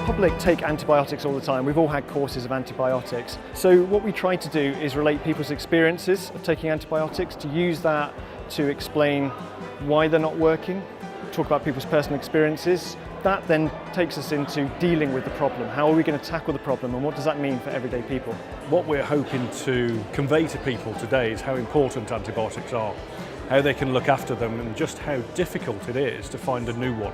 public take antibiotics all the time. We've all had courses of antibiotics. So what we try to do is relate people's experiences of taking antibiotics, to use that to explain why they're not working, talk about people's personal experiences. That then takes us into dealing with the problem. How are we going to tackle the problem, and what does that mean for everyday people? What we're hoping to convey to people today is how important antibiotics are, how they can look after them, and just how difficult it is to find a new one.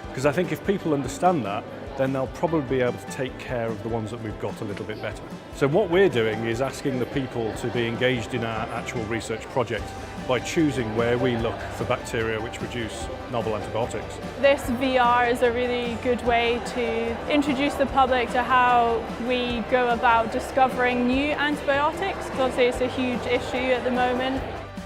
Because I think if people understand that, then they'll probably be able to take care of the ones that we've got a little bit better. So what we're doing is asking the people to be engaged in our actual research project by choosing where we look for bacteria which produce novel antibiotics. This VR is a really good way to introduce the public to how we go about discovering new antibiotics, because obviously it's a huge issue at the moment.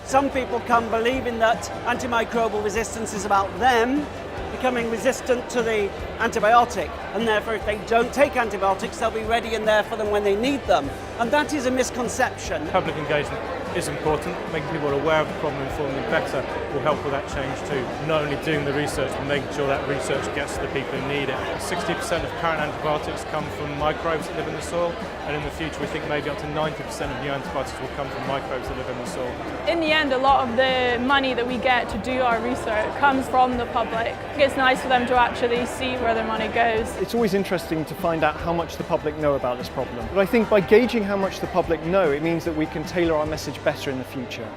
Some people come believing that antimicrobial resistance is about them becoming resistant to the antibiotic, and therefore if they don't take antibiotics they'll be ready and there for them when they need them. And that is a misconception. Public engagement is important. Making people aware of the problem and informing them better will help with that change too. Not only doing the research but making sure that research gets to the people who need it. 60% of current antibiotics come from microbes that live in the soil, and in the future we think maybe up to 90% of new antibiotics will come from microbes that live in the soil. In the end, a lot of the money that we get to do our research comes from the public. It's nice for them to actually see where their money goes. It's always interesting to find out how much the public know about this problem. But I think by gauging how much the public know, it means that we can tailor our message better in the future.